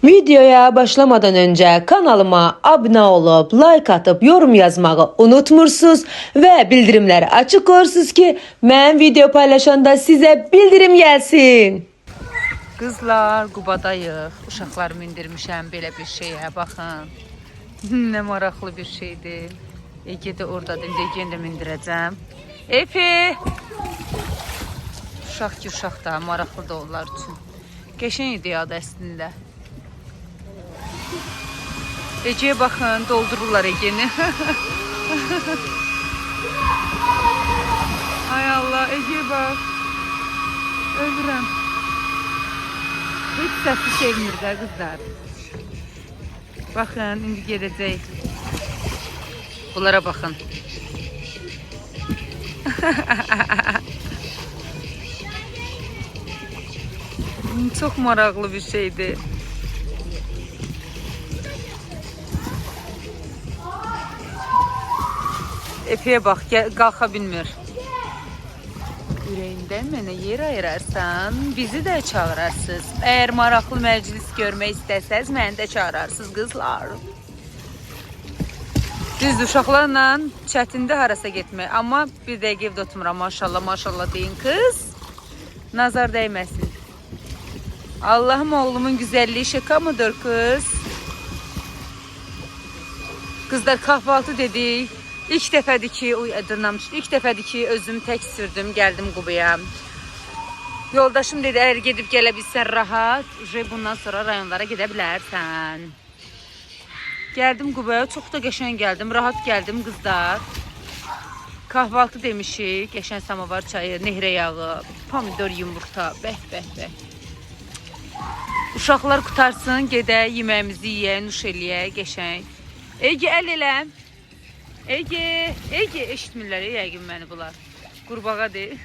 Videoya başlamadan önce kanalıma abone olup like atıp yorum yazmayı unutmursunuz ve bildirimleri açık koyursunuz ki ben video paylaşanda size bildirim gelsin. Kızlar, Qubadayıq. Uşaqlarımı indirmişəm belə bir şeyə, baxın. Ne maraqlı bir şeydir. Ege də oradadır, Ege'ni də mindirəcəm. Efe! Uşaq ki, uşaq da, maraqlı da onlar üçün. Qəşəng idi ya da əslində. Ege'ye bakın, doldururlar Ege'ni. Ay Allah, Ege'ye bak. Öldürəm. Hiç sesli sevmir də kızlar. Bakın, indi geləcək. Bunlara bakın. Çok maraqlı bir şeydi. Efe'ye bak, qalxa bilmir. Ürəyindən mənə yer ayırarsan, bizi də çağırarsınız. Əgər maraqlı məclis görmək istəsəz, məni də çağırarsınız qızlar. Düz uşaqlarla çətində harasa getmək. Amma bir dəqiqə evdə oturmuram, maşallah, maşallah deyin kız. Nazar dəyməsin. Allah'ım, oğlumun güzelliği şaka mıdır kız? Kızlar, kahvaltı dedik. İlk dəfədir ki, ilk dəfədir ki özüm tək sürdüm, gəldim Qubaya. Yoldaşım dedi, əgər gedib gələ bilsən rahat, bundan sonra rayonlara gedə bilərsən. Gəldim Qubaya, çox da qəşəng gəldim, rahat gəldim qızlar. Kahvaltı demişik, qəşəng samavar çayı, nehrə yağı, pomidor, yumurta, bəh. Uşaqlar qutarsın, gedək, yeməyimizi yeyək, nuş eləyək, qəşəng. Ege, əl elə. Ege eşitmirlər yəqin məni bunlar. Qurbağa deyil.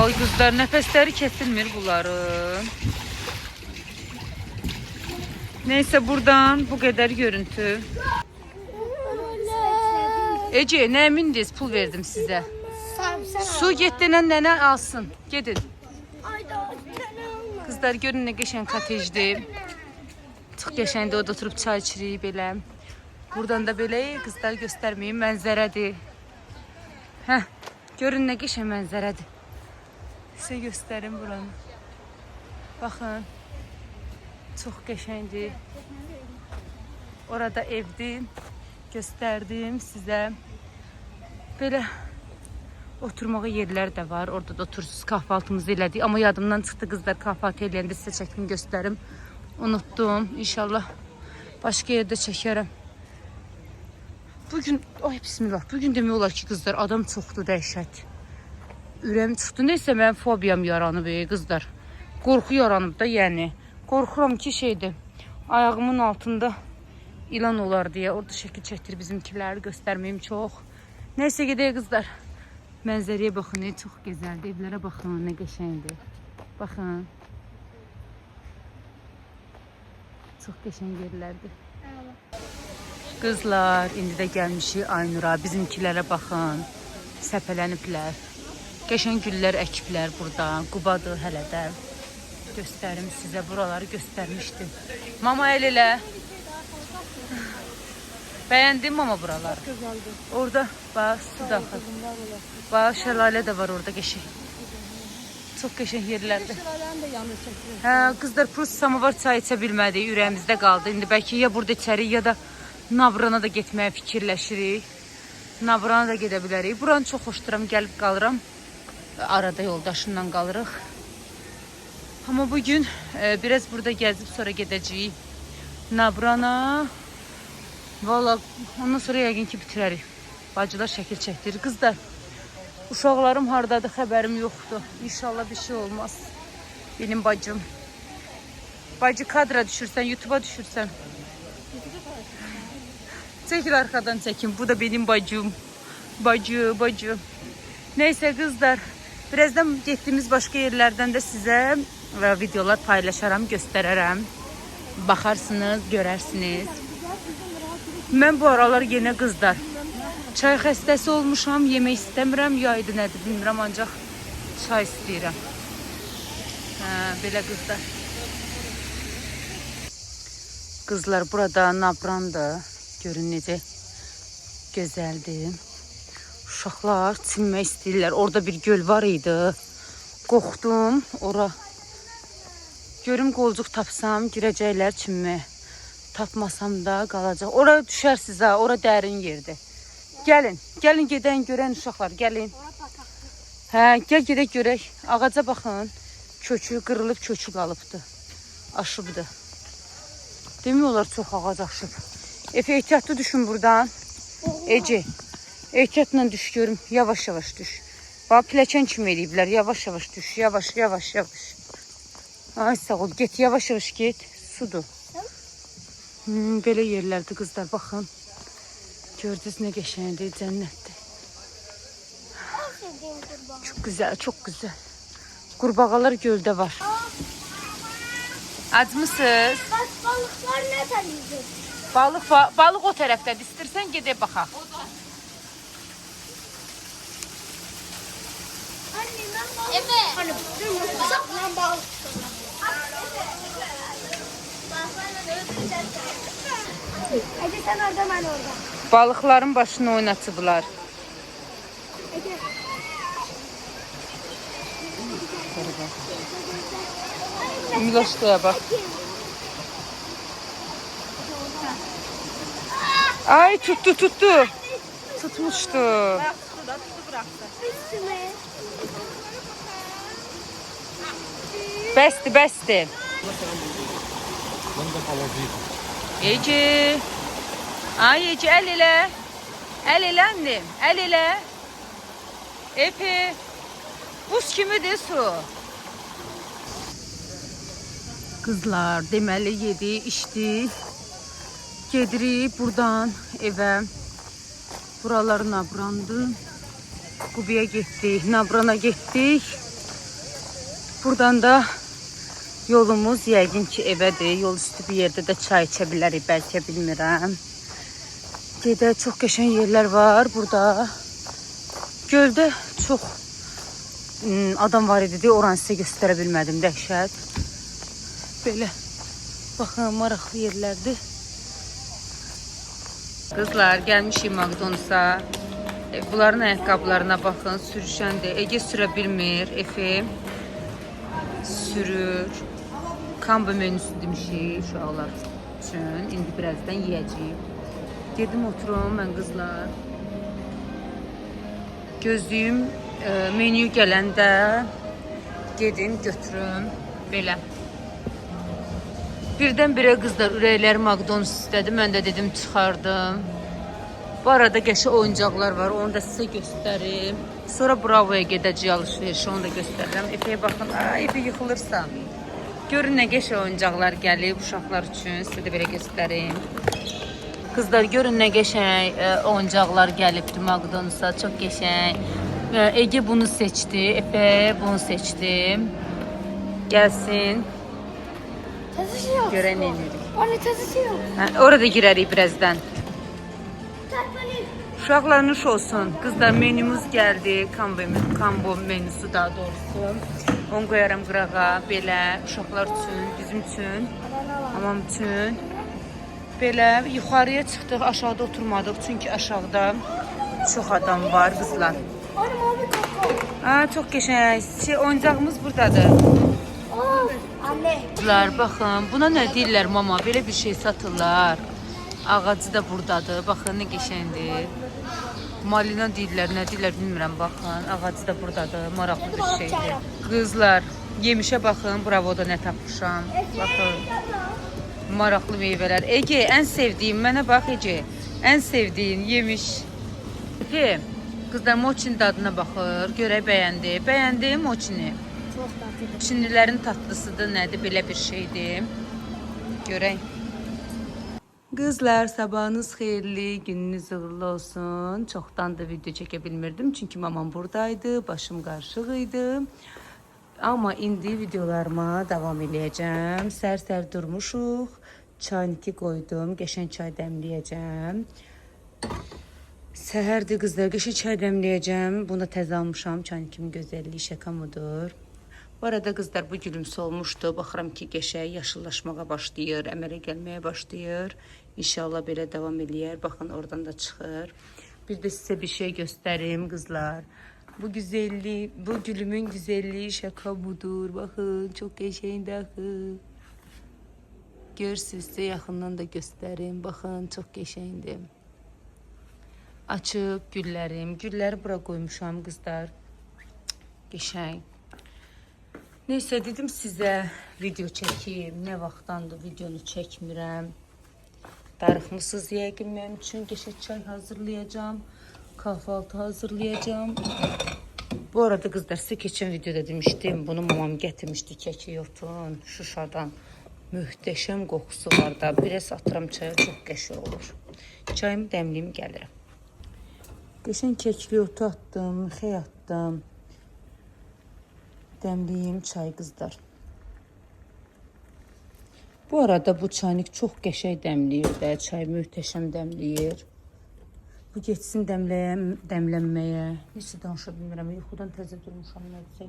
Ay qızlar, nəfəsləri kesilmir bunların. Neyse, buradan bu qədər görüntü. Ege, nə emindiniz? Pul verdim sizə. Su getdənən nənə alsın. Gedin. Kızlar, görün nə qəşəng kotejdir. Çox qəşəngdir, orada oturub çay içirik belə. Buradan da belə qızlar göstərməyim, mənzərədir. Hə, görün nə qəşəng mənzərədir. Sizə göstərim buranı. Baxın. Çox qəşəngdir. Orada evdir. Göstərdim sizə. Belə oturmağa yerlər də var. Orada da oturursunuz, kahvaltımızı elədik. Amma yadımdan çıxdı qızlar, kahvaltı eləyəndə sizə çəkim göstərim. Unuttum. İnşallah başka yerde çekerim. Bugün, ay bismillah. Bugün demək olar ki kızlar, adam çoxdur, dəhşət. Ürəyim çıxdı. Neyse, mən fobiyam yaranıb kızlar. Qorxu yaranıb da, yəni. Qorxuram ki şeydir. Ayağımın altında ilan olar deyə. Orada şəkil çəkdir bizimkiləri göstərməyim çox. Neyse, gedək kızlar. Mənzərəyə baxın, çox gözəldir. Evlərə baxın, nə qəşəngdir. Baxın. Çox qəşəng yerlərdir. Qızlar, indi də gəlmişik Aynura. Bizimkilərə baxın. Səpələniblər. Qəşəng güllər əkiblər burada. Qubadır hələ də. Göstərim sizə, buraları göstərmişdim. Mama, el elə. Bəyəndin mama buraları? Çox gözəldir. Orada bax, su daxil. Bax, şəlalə də var orada qəşəng. Çox qəşəng yerlərdir. Hə, qızlar, Prus samavar çay içə bilmədik, ürəyimizdə qaldı. İndi bəlkə ya burada içərik, ya da Nabrana da getməyə fikirləşirik. Nabrana da gedə bilərik. Buranı çox xoşduram, gəlib qalıram. Arada yoldaşımla qalırıq. Amma bugün biraz burada gəzib sonra gedəcəyik Nabrana. Valla ondan sonra yəqin ki bitirərik. Bacılar şəkil çəkdirir. Qızlar, uşaqlarım hardadır, xəbərim yoxdur. İnşallah bir şey olmaz. Benim bacım. Bacı, kadra düşürsən, YouTube'a düşürsən. Çəkil arkadan çəkin. Bu da benim bacım. Bacı. Neyse kızlar, birazdan getdiyimiz başka yerlərdən də sizə videolar paylaşaram, göstərərəm. Baxarsınız, görərsiniz. Mən bu aralar yenə qızlar çay xəstəsi olmuşam, yemək istəmirəm, yaydı nədir bilmirəm, ancaq çay istəyirəm. Belə qızlar. Qızlar burada nabrandır. Görün necə gözəldir. Uşaqlar çimmək istəyirlər. Orada bir göl var idi. Qorxdum ora. Görüm qolcuq tapsam girəcəklər çimməyə. Tapmasam da qalacaq. Ora düşərsiniz ha. Ora dərin yerdir. Gəlin. Gəlin gedən görən uşaqlar. Gəlin. Gəl gedək görək. Ağaca baxın. Kökü qırılıb kökü qalıbdı. Aşıbdı. Demək olar çox ağac aşıb. Efe ehtiyatlı düşün buradan. Ece. Ehtiyatla düş görüm. Yavaş yavaş düş. Bax pilləkən kimi eləyiblər. Yavaş yavaş düş. Yavaş yavaş yavaş. Ay sağ ol. Get yavaş yavaş get. Sudur. Belə yerlərdir qızlar. Baxın. Gördünüz nə qəşəngdir. Cənnətdir. Çok güzel. Çok güzel. Kurbağalar göldə var. Acmısınız? Balıklar ne tanıyacak? Balıq o tərəfdədir. İstərsən gedək baxaq. Anne ben balık. Evet. Hani ben balık. Hadi sen orada ben orada. Balıqların başını oynatıblar. Miloşkaya bak. Ay tuttu. Tutmuştu. Bəsdir. Ece. Ay Ece el elə. El elə annem. El elə. Epe. Buz kimidir su. Kızlar deməli yedi, içdi. Gedirik buradan evə. Buralar Nabrandı. Qubiyə getdik, Nabrana getdik. Buradan da yolumuz yəqin ki evədir. Yol üstü bir yerdə də çay içə bilərik, bəlkə bilmirəm. Gedə çox qəşəng yerlər var burada. Göldə çox adam var idi. Oranı sizə göstərə bilmədim, dəhşət. Belə baxın, maraqlı yerlərdir. Qızlar gəlmişik McDonald's-a. Bunların ayaqqabılarına baxın, sürüşəndir. Ege sürə bilmir, Efe sürür. Kombo menüsü demişik uşaqlar üçün. İndi birazdan yeyəcəyik. Gedim oturum mən qızlar. Gözlüyüm menü gələndə gedim götürüm. Belə. Birdən-birə qızlar ürəkləri McDonald's istədi. Mən də dedim çıxardım. Bu arada qəşəng oyuncaqlar var. Onu da sizə göstərim. Sonra Bravo'ya gedəcəyik alış-verişə. Onu da göstərirəm. Efe'yə baxın. Efe yıxılırsa. Görün nə qəşəng oyuncaqlar gəlib uşaqlar üçün. Sizə də belə göstərim. Qızlar görün nə qəşəng oyuncaqlar gəlibdi McDonald's-a. Çox qəşəng. Ege bunu seçdi. Efe bunu seçdi. Gəlsin. Tazısı yok. Görən eləyirik. Anne tazısı yok. Orada girərik birazdan. Uşaqlar nuş olsun. Qızlar menümüz gəldi. Kombo menüsü daha doğrusu. Onu qoyaram qırağa. Belə uşaqlar üçün, bizim üçün, hamam üçün. Belə yuxarıya çıxdıq, aşağıda oturmadıq. Çünki aşağıda çox adam var qızlar. Anne mavi kaka. Çox qəşəng. Oyuncağımız buradadır. Anne. Qızlar baxın, buna nə deyirlər mama? Belə bir şey satırlar. Ağacı da buradadır. Baxın nə qəşəngdir. Malina deyirlər, nə deyirlər bilmirəm. Baxın, ağacı da buradadır. Maraqlı bir şeydir. Qızlar, yemişə baxın. Bravo'da nə tapmışam. Baxın. Maraqlı meyvələr. Ege, ən sevdiyim, mənə bax Ege. Ən sevdiyin yemiş. Ege, qızlar moçinin dadına baxır. Görək bəyəndi. Bəyəndi moçini. Çok tatlı. Çinlilərin tatlısıdır, nədir? Belə bir şeydir. Görək. Qızlar, sabahınız xeyirli, gününüz uğurlu olsun. Çoxdan da video çəkə bilmirdim. Çünki mamam buradaydı, başım qarışıq idi. Amma indi videolarıma davam eləyəcəm. Sər-sər durmuşuq. Çayniki qoydum, qəşəng çay dəmləyəcəm. Səhərdir qızlar, qəşəng çay dəmləyəcəm. Bunu təzə almışam. Çaynikimin gözəlliyi şəkamudur. Bu arada qızlar, bu gülüm solmuşdu. Baxıram ki qəşəng yaşıllaşmağa başlayır, əmələ gəlməyə başlayır. İnşallah belə davam eləyər. Baxın, oradan da çıxır. Bir də sizə bir şey göstərim qızlar. Bu güzelliği, bu gülümün güzelliği şaka budur. Bakın, çok qəşəngdir axı. Görürsünüz, size yaxından da göstərim. Baxın, çox qəşəngdir. Açıb güllərim. Gülləri bura qoymuşam qızlar. Qəşəng. Neyse, dedim sizə video çəkeyim. Nə vaxtdandır videonu çəkmirəm. Darıxmısınız yəqin mənim üçün. Qəşəng çay hazırlayacağım. Kahvaltı hazırlayacağım. Bu arada kızlar, size geçen videoda demiştim. Bunu mamam getirmişti, Kekiyotun, Şuşadan. Mühteşem kokusu var da. Biraz atıram çaya, çok qəşəng olur. Çayımı dəmliyim, gəlirəm. Qəşəng Kekiyotu attım, xey attım. Dəmliyim çay qızlar. Bu arada bu çaynik çox qəşəng dəmləyir də. Çay mühteşem dəmləyir. Bu geçsin dəmlənməyə. Necə danışa bilmirəm. Yuxudan təzə durmuşam.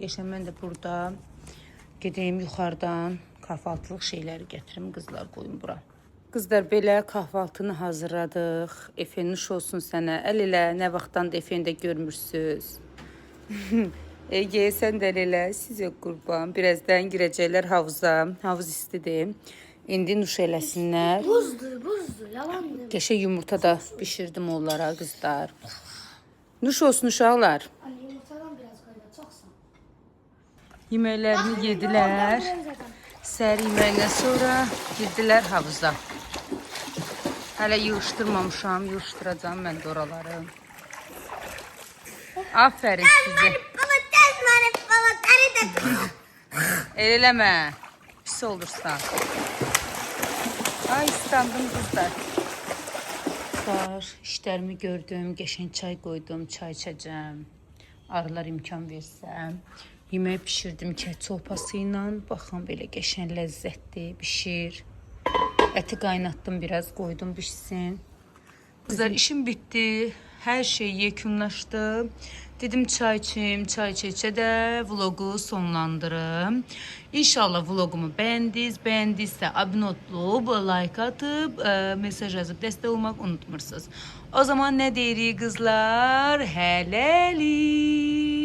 Qəşəng, mən də burada gedeyim yuxarıdan kahvaltılıq şeyləri gətirim. Qızlar, qoyun bura. Qızlar, belə kahvaltını hazırladıq. Efe, nuş olsun sənə. Əl elə, nə vaxtdan da Efe'ni də görmürsünüz. Ege, sən də əl elə. Sizə qurban. Birazdan girəcəklər havuza. Havuz istidir. İndi nuş eləsinlər. Buzdur, yalandır. Qəşəng yumurta da pişirdim onlara qızlar. Nuş olsun uşaqlar. Anne yumurtadan biraz koyma, çoksan. Yeməklərini yedilər. Səhər yeməyindən sonra girdilər havuza. Hələ yığışdırmamışam, yığışdıracağım mən də oraları. Aferin sizə. Eləmə, pis olursan. Ay, istandım qızlar. İşlərimi gördüm, qəşəng çay qoydum, çay içəcəm. Arılar imkan versəm. Yemək pişirdim keçi opası ilə. Baxın, belə qəşəng ləzzətli pişir. Əti qaynatdım, biraz qoydum pişsin. Qızlar, işim bitdi. Hər şey yekunlaşdı. Dedim çay içim, çay içə də vlogu sonlandırım. İnşallah vlogumu bəyəndiniz. Bəyəndinizsə abunə olub, like atıb, mesaj yazıb dəstək olmaq unutmursunuz. O zaman nə deyirik qızlar? Hələlik.